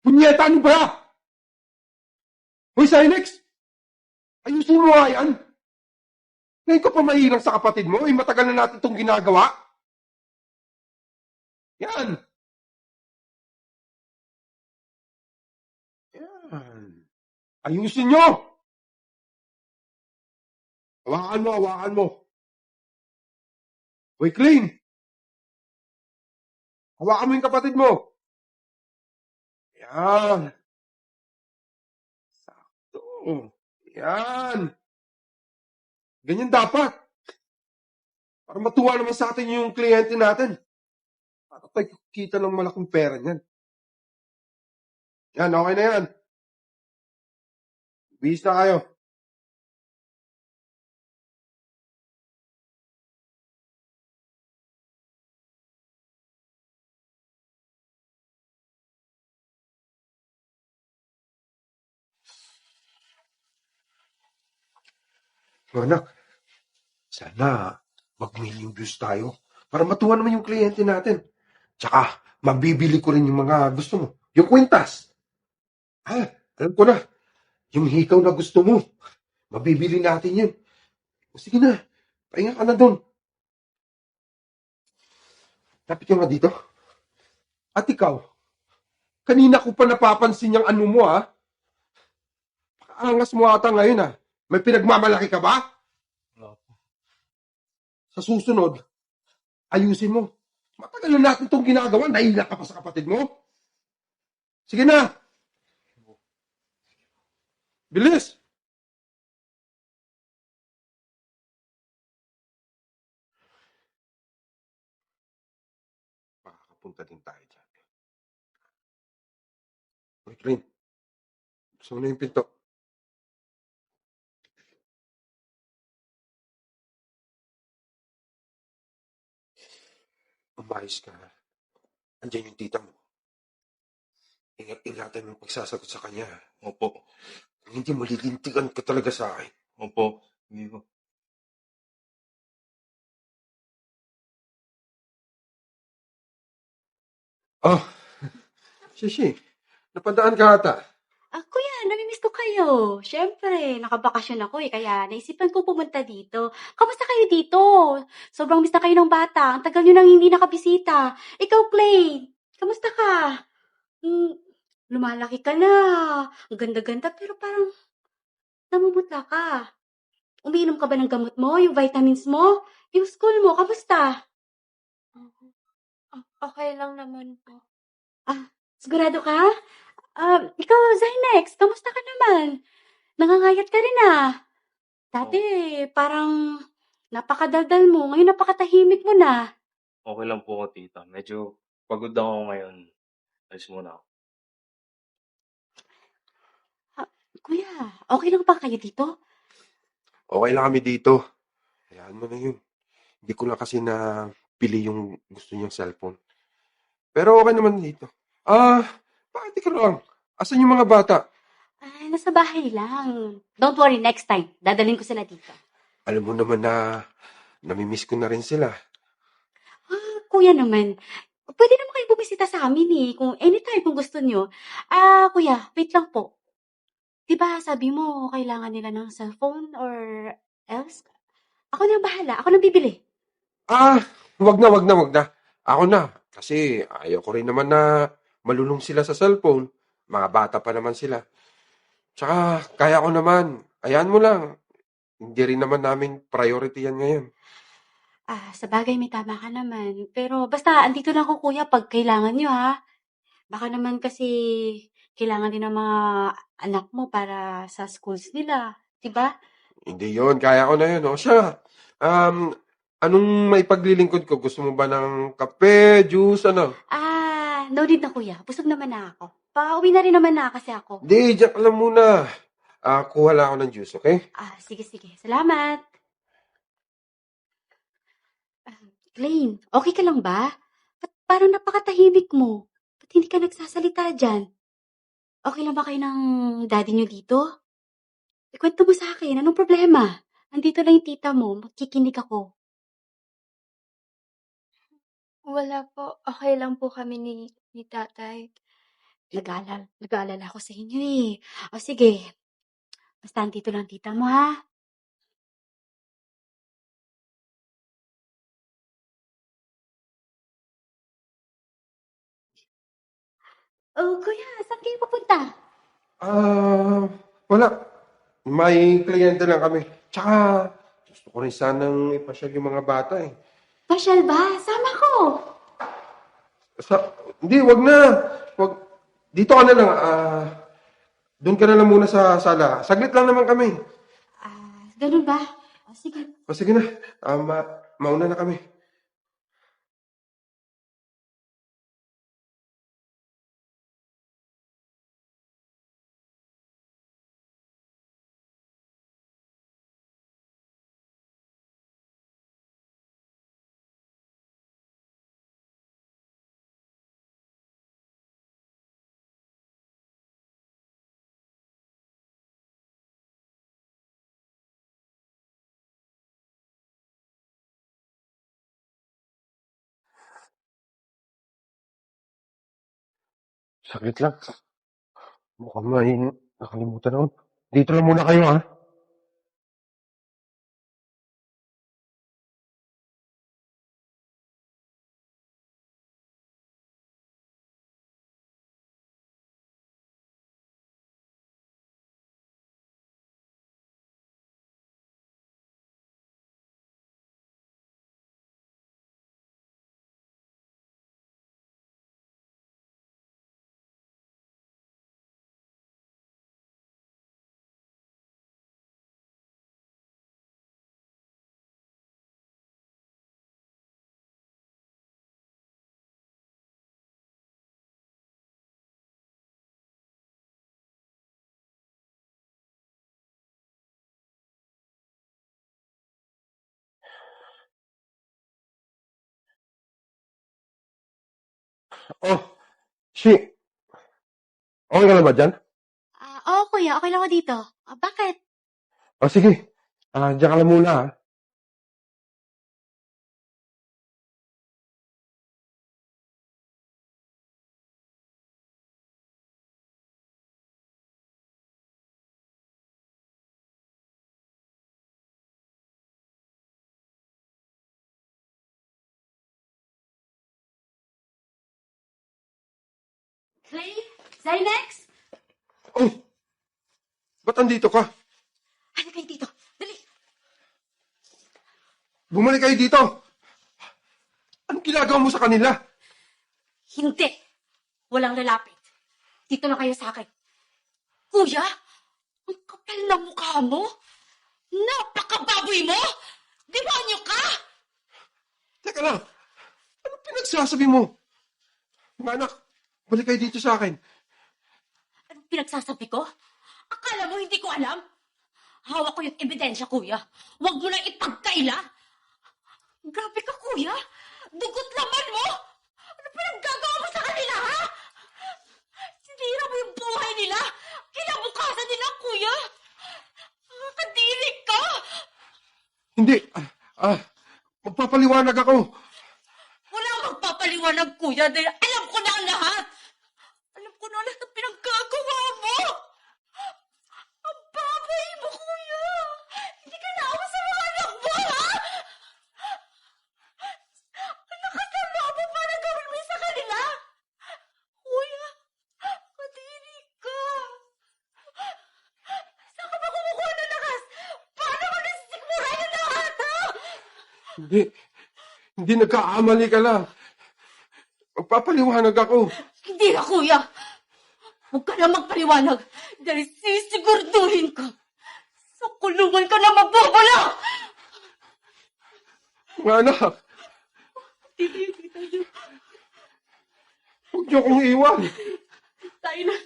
Punyeta, ano ba? Hoy, Silex! Ayusin mo nga yan! Ngayon ka pa mahirang sa kapatid mo? Eh, matagal na natin itong ginagawa. Yan! Yan. Ayusin nyo! Hawakan mo, hawakan mo. Hoy, Clean! Hawakan mo yung kapatid mo. Yan. Sakto. Yan. Ganyan dapat. Para matuwa naman sa atin yung kliyente natin. Para tayo kita ng malaking pera niyan. Yan, okay na yan. Bihis na kayo. Oh, anak, sana mag-million views tayo. Para matuwa naman yung kliyente natin. Tsaka, mabibili ko rin yung mga gusto mo. Yung kwintas. Ah, alam ko na. Yung hikaw na gusto mo. Mabibili natin yun. O, sige na. Pahinga ka na doon. Lapit ka nga dito. At ikaw, kanina ko pa napapansin yung ano mo, ha? Angas mo ata ngayon, ha? May pinagmamalaki ka ba? Sa susunod, ayusin mo. Matagal na natin itong ginagawa. Nahiya ka pa sa kapatid mo. Sige na. Bilis. Makakapunta din tayo dyan. Uy, Clint. Gusto mo na yung pinto. Umayos ka. Andiyan yung tita mo. Ingat-ingatan mo yung pagsasagot sa kanya. Opo. Kung hindi, malilintigan ka talaga sa akin. Opo. Hindi ko. Oh, Shishi. Napadaan ka ata. Kuya, namimiss ko kayo. Siyempre, nakabakasyon ako kaya naisipan ko pumunta dito. Kamusta kayo dito? Sobrang miss na kayo ng bata. Ang tagal nyo nang hindi nakabisita. Ikaw, Clay, kamusta ka? Lumalaki ka na. Ang ganda-ganda pero parang namumutla ka. Umiinom ka ba ng gamot mo? Yung vitamins mo? Yung school mo, kamusta? Okay lang naman po. Sigurado ka? Ikaw, Zynex, kamusta ka naman? Nangangayat ka rin Dati, parang napakadaldal mo. Ngayon, napakatahimik mo na. Okay lang po ako, tita. Medyo pagod ako ngayon. Alis muna ako. Kuya, okay lang ba kayo dito? Okay lang kami dito. Hayaan mo na yun. Hindi ko lang kasi na pili yung gusto niyang cellphone. Pero okay naman dito. Bakit ikaw lang? Asan yung mga bata? Nasa bahay lang. Don't worry, next time. Dadalhin ko sila dito. Alam mo naman na namimiss ko na rin sila. Kuya naman, pwede naman kayo bumisita sa amin kung anytime kung gusto nyo. Kuya, wait lang po. Diba sabi mo kailangan nila ng cellphone or else? Ako na bahala. Ako na bibili. Wag na. Ako na. Kasi ayaw ko rin naman na malulong sila sa cellphone. Mga bata pa naman sila. Tsaka, kaya ko naman. Ayan mo lang. Hindi rin naman namin priority yan ngayon. Sa bagay may tama ka naman. Pero basta andito lang ako kuya pag kailangan nyo Baka naman kasi kailangan din ng mga anak mo para sa schools nila. Diba? Hindi yon, kaya ko na yun. O siya, anong may paglilingkod ko? Gusto mo ba ng kape, juice, ano? No need na kuya. Busog naman na ako. Pauwi na rin naman na kasi ako. Hindi, diyan ka lang muna. Kuha lang ako ng juice, okay? Sige. Salamat. Blaine, okay ka lang ba? Ba't parang napakatahimik mo? Ba't hindi ka nagsasalita dyan? Okay lang ba kayo ng daddy nyo dito? Ikwento mo sa akin, anong problema? Andito lang yung tita mo, makikinig ako. Wala po. Okay lang po kami ni tatay. Nag-aalala ako sa inyo eh. O sige, basta andito lang tita mo ha. Oh, kuya, saan kayo pupunta? Ah, wala. May kliyente lang kami. Tsaka, gusto ko rin sanang ipasyal yung mga bata eh. Pasyal ba? Sama ko. Sa, hindi, wag na. Wag, dito ka na lang. Doon ka na lang muna sa sala. Saglit lang naman kami. Ganun ba? O sige. O sige na. Mauna na kami. Saglit lang. Mukhang may nakalimutan ako. Dito lang muna kayo, ha? Oh, si, okay ka na ba dyan? Oo, kuya, okay lang ako dito. Bakit? O sige. Diyan ka lang muna, ha? Clay? Zynex? Oh, ba't andito ka? Ano kayo dito? Dali! Bumalik kayo dito. Anong ginagawa mo sa kanila? Hindi! Walang lalapit. Dito lang kayo sa akin. Kuya? Ang kapal na mukha mo? Napakababoy mo! Demonyo ka! Teka lang. Anong pinagsasabi mo? Mga anak, balik kayo dito sa akin. Anong pinagsasabi ko? Akala mo hindi ko alam? Hawak ko yung ebidensya, kuya. Huwag mo na ipagkaila. Grabe ka, kuya. Dugot laman mo. Ano pinaggagawa mo sa kanila, ha? Sinira mo yung buhay nila. Kinabukasan nila, kuya. Nakakadiri ka. Hindi. Magpapaliwanag ako. Wala magpapaliwanag, kuya, dahil alam ko na ang lahat. Alam ko na ang lahat ng pinaggagawa mo. Ang baboy mo, kuya. Hindi ka naawa sa mga anak mo, ha? Ang nakasama mo para gawin mo sa kanila. Kuya, kadiri ka. Saan ka ba kumukuha ng lakas? Paano mo nasisigmura yung lahat, ha? Hindi. Hindi nagkakamali ka lang. Magpapaliwanag ako. Hindi na, kuya. Huwag ka na magpaliwanag dahil sisigurduhin ko. Sa kulungan ka na mabubula! Mga anak, Hindi tayo. huwag niyo akong iwan. Tayo na.